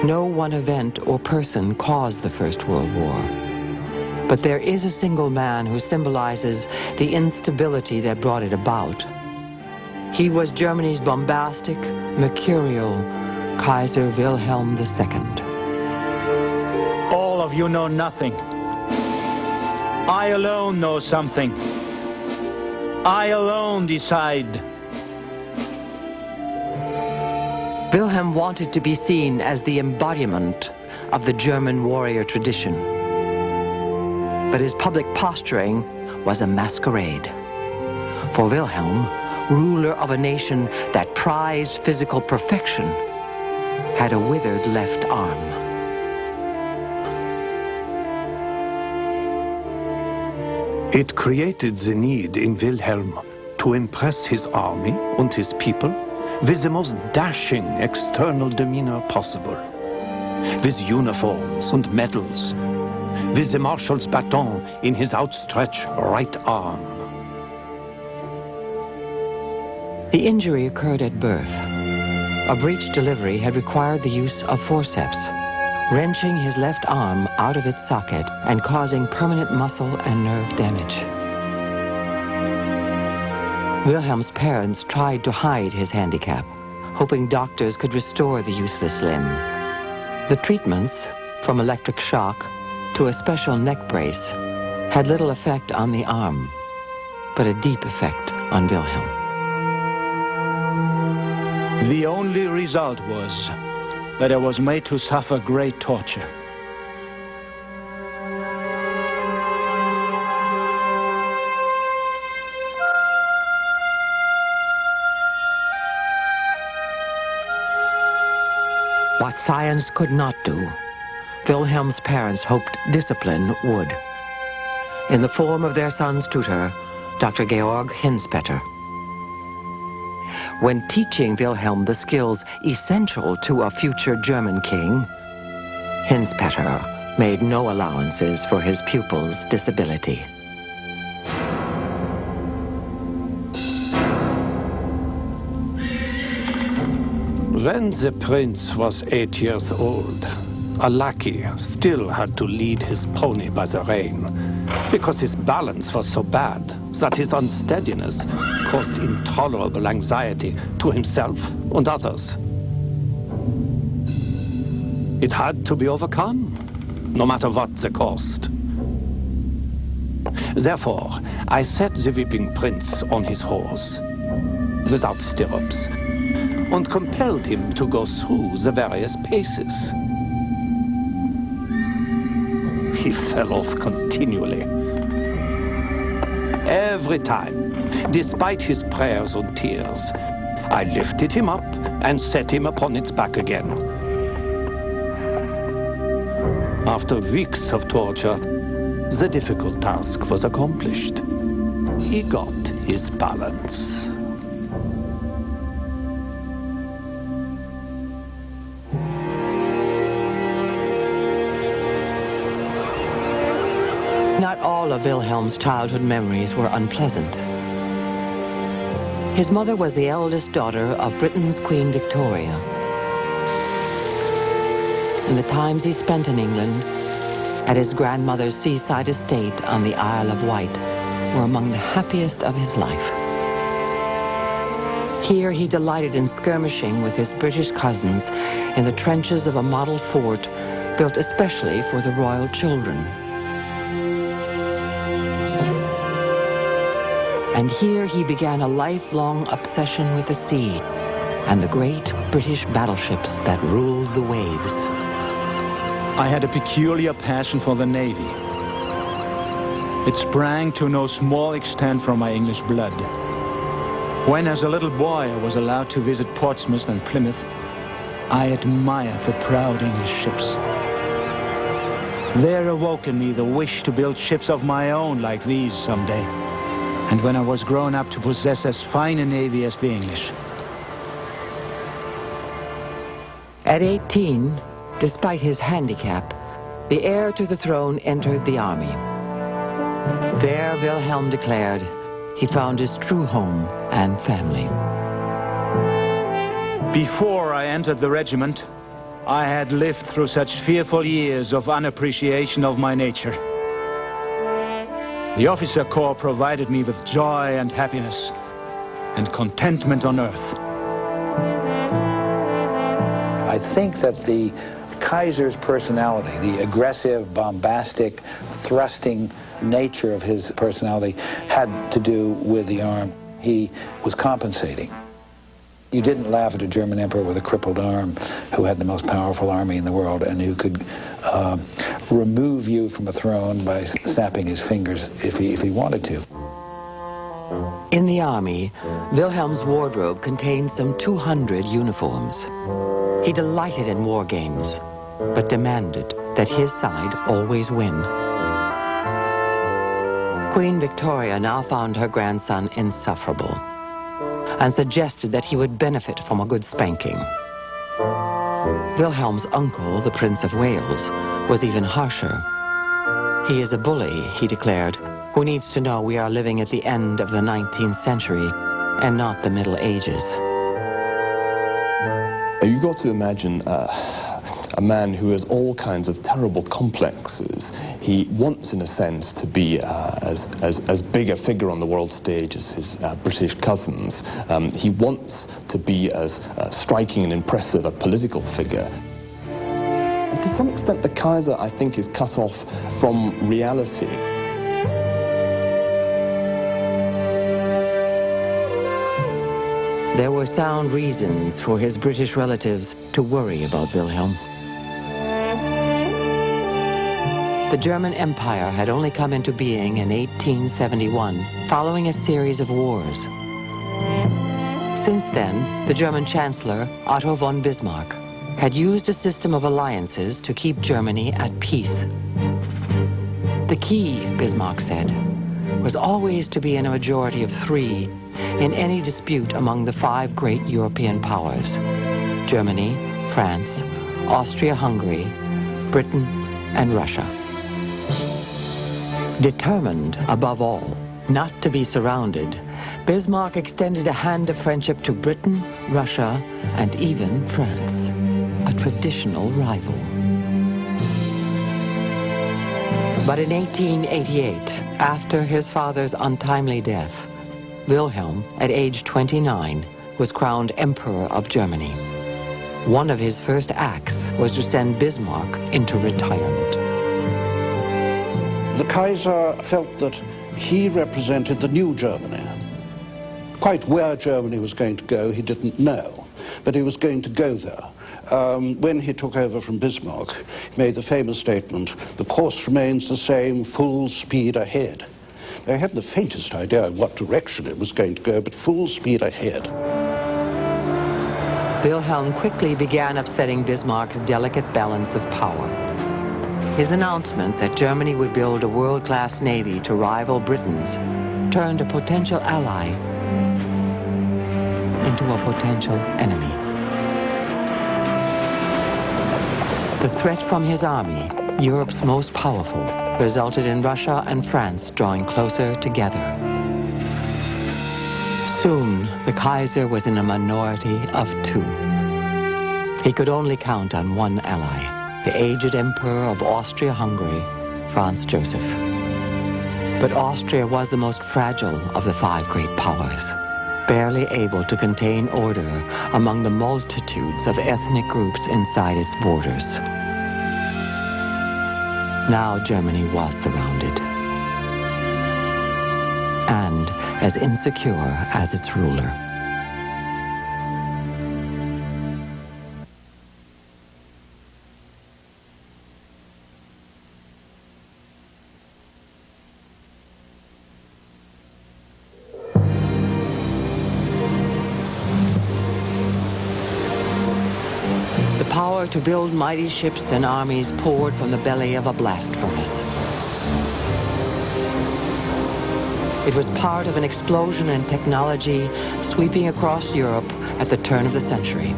No one event or person caused the First World War. But there is a single man who symbolizes the instability that brought it about. He was Germany's bombastic, mercurial Kaiser Wilhelm II. All of you know nothing. I alone know something. I alone decide. Wilhelm wanted to be seen as the embodiment of the German warrior tradition. But his public posturing was a masquerade. For Wilhelm, ruler of a nation that prized physical perfection, had a withered left arm. It created the need in Wilhelm to impress his army and his people with the most dashing external demeanor possible, with uniforms and medals, with the marshal's baton in his outstretched right arm. The injury occurred at birth. A breech delivery had required the use of forceps, wrenching his left arm out of its socket and causing permanent muscle and nerve damage. Wilhelm's parents tried to hide his handicap, hoping doctors could restore the useless limb. The treatments, from electric shock to a special neck brace, had little effect on the arm, but a deep effect on Wilhelm. The only result was that I was made to suffer great torture. What science could not do, Wilhelm's parents hoped discipline would, in the form of their son's tutor, Dr. Georg Hinspeter. When teaching Wilhelm the skills essential to a future German king, Hinspeter made no allowances for his pupil's disability. When the prince was 8 years old, a lackey still had to lead his pony by the rein, because his balance was so bad that his unsteadiness caused intolerable anxiety to himself and others. It had to be overcome, no matter what the cost. Therefore, I set the weeping prince on his horse, without stirrups, and compelled him to go through the various paces. He fell off continually. Every time, despite his prayers and tears, I lifted him up and set him upon its back again. After weeks of torture, the difficult task was accomplished. He got his balance. Not all of Wilhelm's childhood memories were unpleasant. His mother was the eldest daughter of Britain's Queen Victoria. And the times he spent in England, at his grandmother's seaside estate on the Isle of Wight, were among the happiest of his life. Here he delighted in skirmishing with his British cousins in the trenches of a model fort built especially for the royal children. And here he began a lifelong obsession with the sea and the great British battleships that ruled the waves. I had a peculiar passion for the Navy. It sprang to no small extent from my English blood. When, as a little boy, I was allowed to visit Portsmouth and Plymouth, I admired the proud English ships. There awoke in me the wish to build ships of my own like these someday. And when I was grown up, to possess as fine a navy as the English. At 18, despite his handicap, the heir to the throne entered the army. There, Wilhelm declared, he found his true home and family. Before I entered the regiment, I had lived through such fearful years of unappreciation of my nature. The officer corps provided me with joy and happiness, and contentment on earth. I think that the Kaiser's personality, the aggressive, bombastic, thrusting nature of his personality had to do with the arm. He was compensating. You didn't laugh at a German emperor with a crippled arm who had the most powerful army in the world and who could remove you from a throne by snapping his fingers if he wanted to. In the army, Wilhelm's wardrobe contained some 200 uniforms. He delighted in war games, but demanded that his side always win. Queen Victoria now found her grandson insufferable and suggested that he would benefit from a good spanking. Wilhelm's uncle, the Prince of Wales, was even harsher. He is a bully, he declared, who needs to know we are living at the end of the 19th century and not the Middle Ages. You've got to imagine a man who has all kinds of terrible complexes. He wants, in a sense, to be as big a figure on the world stage as his British cousins. He wants to be as striking and impressive a political figure. And to some extent, the Kaiser, I think, is cut off from reality. There were sound reasons for his British relatives to worry about Wilhelm. The German Empire had only come into being in 1871, following a series of wars. Since then, the German Chancellor, Otto von Bismarck, had used a system of alliances to keep Germany at peace. The key, Bismarck said, was always to be in a majority of 3 in any dispute among the 5 great European powers: Germany, France, Austria-Hungary, Britain, and Russia. Determined, above all, not to be surrounded, Bismarck extended a hand of friendship to Britain, Russia, and even France, a traditional rival. But in 1888, after his father's untimely death, Wilhelm, at age 29, was crowned Emperor of Germany. One of his first acts was to send Bismarck into retirement. The Kaiser felt that he represented the new Germany. Quite where Germany was going to go, he didn't know, but he was going to go there. When he took over from Bismarck, he made the famous statement, "The course remains the same, full speed ahead." They hadn't the faintest idea in what direction it was going to go, but full speed ahead. Wilhelm quickly began upsetting Bismarck's delicate balance of power. His announcement that Germany would build a world-class navy to rival Britain's turned a potential ally into a potential enemy. The threat from his army, Europe's most powerful, resulted in Russia and France drawing closer together. Soon, the Kaiser was in a minority of 2. He could only count on one ally, the aged Emperor of Austria-Hungary, Franz Joseph. But Austria was the most fragile of the 5 great powers, barely able to contain order among the multitudes of ethnic groups inside its borders. Now Germany was surrounded, and as insecure as its ruler. The power to build mighty ships and armies poured from the belly of a blast furnace. It was part of an explosion in technology sweeping across Europe at the turn of the century.